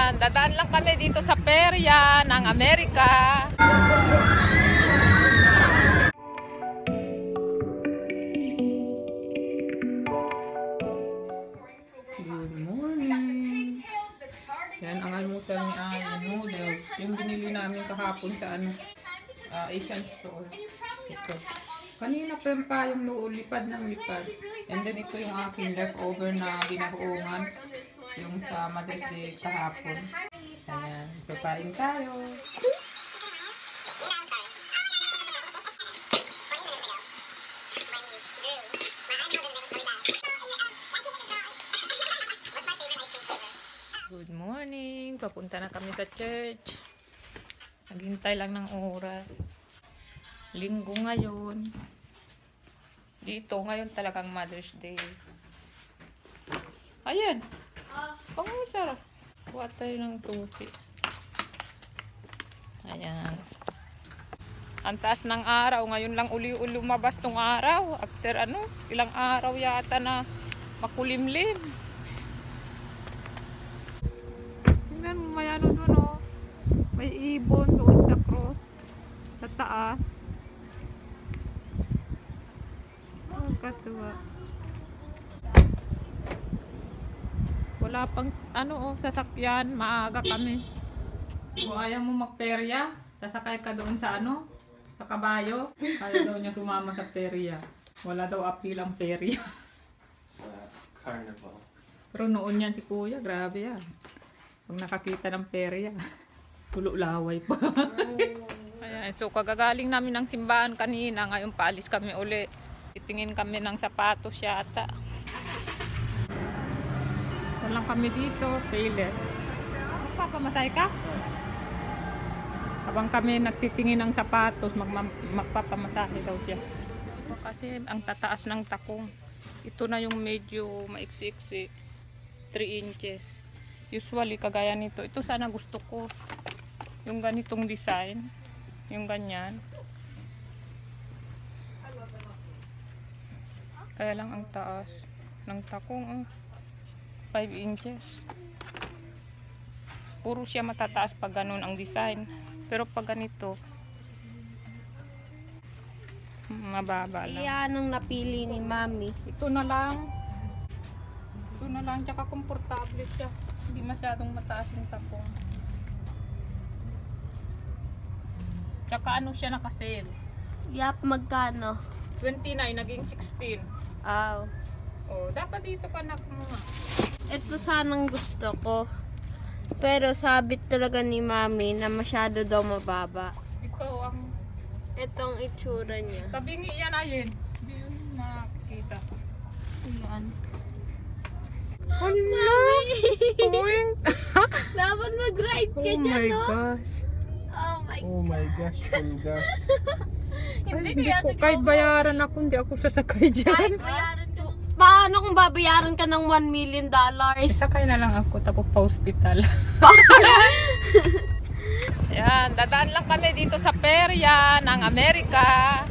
Ayan, dadaan lang kami dito sa perya ng Amerika. Good morning. Yan ang almusal ni Ana noodles. Yung binili namin kahapon sa Asian store. Ito. Kanina pa yung lipad ng lipad. And then ito yung aking leftover na ginahuungan. Yung sa Mother's Day kahapon. Ayan, papain tayo. Good morning. Papunta na kami sa church. Naghintay lang ng oras. Linggo ngayon. Dito, ngayon talagang Mother's Day. Ayan. Pangumusara. Kuha tayo ng tuti. Ayan. Ang taas ng araw. Ngayon lang uli lumabas tong araw. After ilang araw yata na makulimlim. Tingnan mo, may doon oh. May ibon doon sa cross. Sa taas. Katuwa. Wala pang sasakyan, maaga kami. Kung ayaw mo magperya, sasakay ka doon sa sa kabayo. Kaya daw niya sumama sa perya. Wala daw appeal ang perya. Sa carnival. Pero noon yan si Kuya, grabe yan. Pag nakakita ng perya, tulo laway pa. Ayan, so kagagaling namin ng simbahan kanina, ngayon paalis kami uli. Titingin kami ng sapatos yata. Walang kami dito, payless. Magpapamasay ka? Habang kami nagtitingin ng sapatos, magpapamasahe daw siya. Kasi ang tataas ng takong. Ito na yung medyo maiksi-iksi. 3 inches. Usually kagaya nito. Ito sana gusto ko. Yung ganitong design. Yung ganyan. Kaya lang ang taas ng takong 5 inches. Puro siya matataas pag ganun ang design. Pero pag ganito, mababa lang. Iyan ang napili ni Mami. Ito na lang. Ito na lang. Tsaka komportable siya. Hindi masyadong mataas yung takong. Tsaka siya naka-sale. Yap, magkano? 29, naging 16. Oh. Oh, dapat dito ka na mga. Ito sanang gusto ko. Pero sabit talaga ni Mami na masyado daw mababa. Ikaw ang Itong itsura niya. tabingi yan ayun. Hindi yun makikita. Ayan. Hala! Tuwing! Dapat mag-ride ka Oh dyan, my no? gosh. Oh my Oh my gosh, full gas. Hindi Hindi kaya ko, kahit bayaran ako, hindi ako sasakay dyan. Kahit bayaran ka. Paano kung babayaran ka ng $1 million? Isakay na lang ako, tapos pa hospital. Ayan, dadaan lang kami dito sa perya ng Amerika.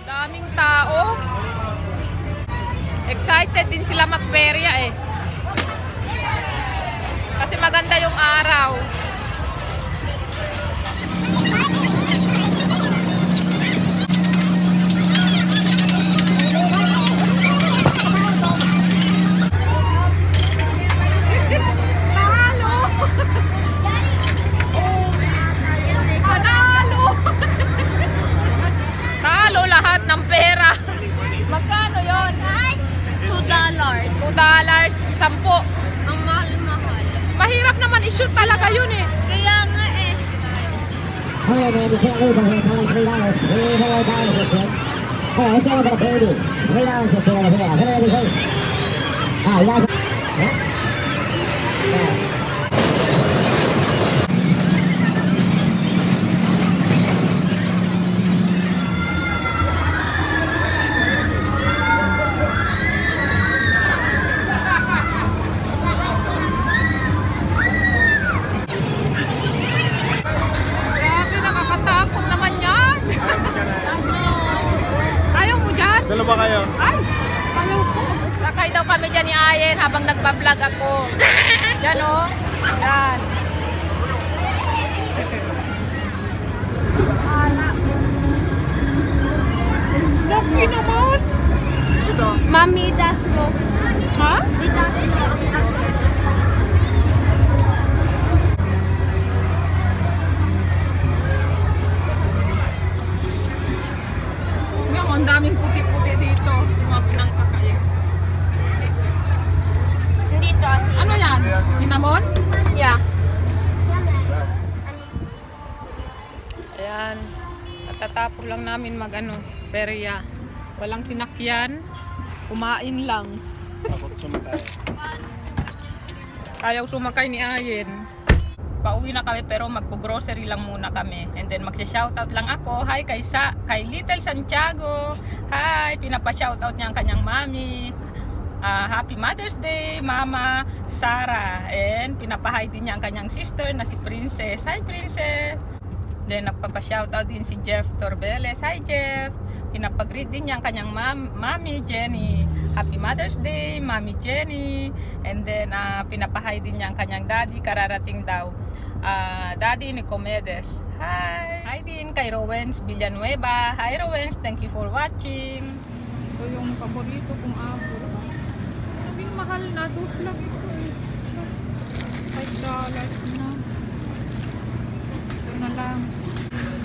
Daming tao. Excited din sila magperya eh. Kasi maganda yung araw. Lahat ng pera. Magkano yon? $2. $2, 10. Ang mahal-mahal. Mahirap naman i-shoot talaga yun eh. Kaya nga eh. All right, man, you can't lose over here. It's only $3. $3 this kid. Hey, let's get over the baby. $3 this kid over here. What are you doing? Oh, you guys. Yeah? Yeah. Grabe, nakakatakot naman yan. Ayaw mo dyan? Dalawa kayo? Ay! Ayaw ko. Sakay daw kami dyan ni Ayen habang nagpa-vlog ako. Dyan o. Yan. Laki naman. Mami, das mo. Ha? Idas mo ang akin. Ngayon, ang daming puti-puti dito. Sumabi ng kakayo. Hindi to kasi. Ano yan? Cinnamon? Yeah. Ayan. Katatapos lang namin mag-ano, perya. Walang sinakyan. Kumain lang. Takot sumakay. Ayaw sumakay ni Ayen. Pauwi na kami pero magpo-grocery lang muna kami. And then magsha-shoutout lang ako. Hi kay Little Santiago. Hi! Pinapa-shoutout niya ang kanyang mami. Happy Mother's Day, Mama Sarah. And pinapahay din niya ang kanyang sister na si Princess. Hi Princess! Then nagpapa-shoutout din si Jeff Torbeles. Hi Jeff! Pinapag-greet din niya ang kanyang mami Jenny. Happy Mother's Day, Mami Jenny. And then pinapahay din niya ang kanyang daddy, kararating daw. Daddy Nicomedes. Hi! Hi din kay Rowens Villanueva. Hi Rowens, thank you for watching. Ito yung paborito kong apple. Sabing mahal na, $2 lang ito eh. $5 na. Ito na lang.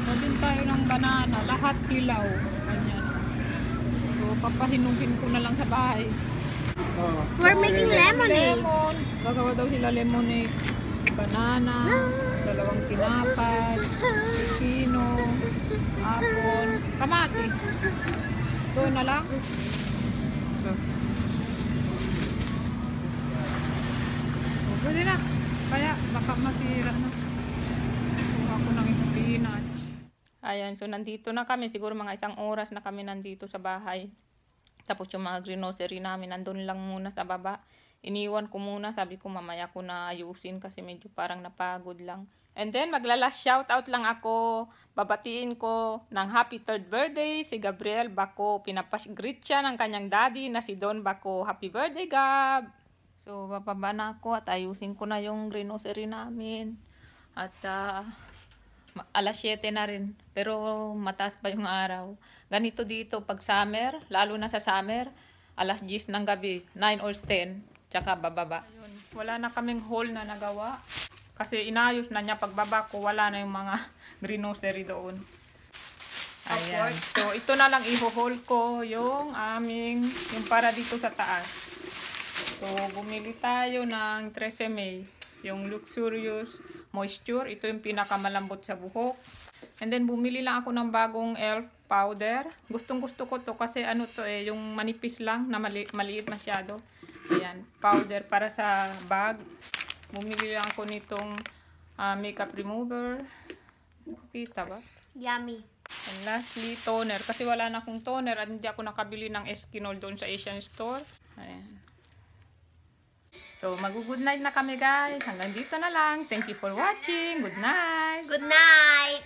Sabing tayo ng banana, lahat hilaw. Ganyan. So, papahinugin ko na lang sa bahay. We're making lemonade. Lemon. Gagawa daw sila lemonade. Banana, dalawang tinapay, pipino, apple, kamatis. Ito na lang. So, pwede na. Kaya baka masira na. Kuha ko ng spinach. Ayan, so nandito na kami. Siguro mga 1 oras na kami nandito sa bahay. Tapos yung mga grocery namin nandun lang muna sa baba. Iniwan ko muna, sabi ko mamaya ko na ayusin kasi medyo parang napagod lang. And then maglalas shoutout lang ako. Babatiin ko ng happy 3rd birthday si Gabriel Baco. Pinapas-greet siya ng kanyang daddy na si Don Baco. Happy birthday Gab! So bababa na ako at ayusin ko na yung grocery namin. At alas 7 na rin. Pero mataas pa yung araw. Ganito dito pag summer, lalo na sa summer, alas 10 ng gabi, 9 or 10. Tsaka bababa. Ayun. Wala na kaming haul na nagawa. Kasi inayos na niya pagbaba ko. Wala na yung mga grocery doon. Ayan. So ito na lang i-haul ko yung aming, yung para dito sa taas. So bumili tayo ng Tresemme. Yung Luxurious Moisture. Ito yung pinakamalambot sa buhok. And then bumili lang ako ng bagong ELF powder. Gustong gusto ko to kasi ano to eh, yung manipis lang na maliit masyado. Ayan, powder para sa bag. Bumili lang ako nitong makeup remover. Nakikita ba? Yummy. And lastly, toner. Kasi wala na akong toner at hindi ako nakabili ng Eskinol doon sa Asian store. Ayan. So, mag-good night na kami guys. Hanggang dito na lang. Thank you for watching. Good night. Good night.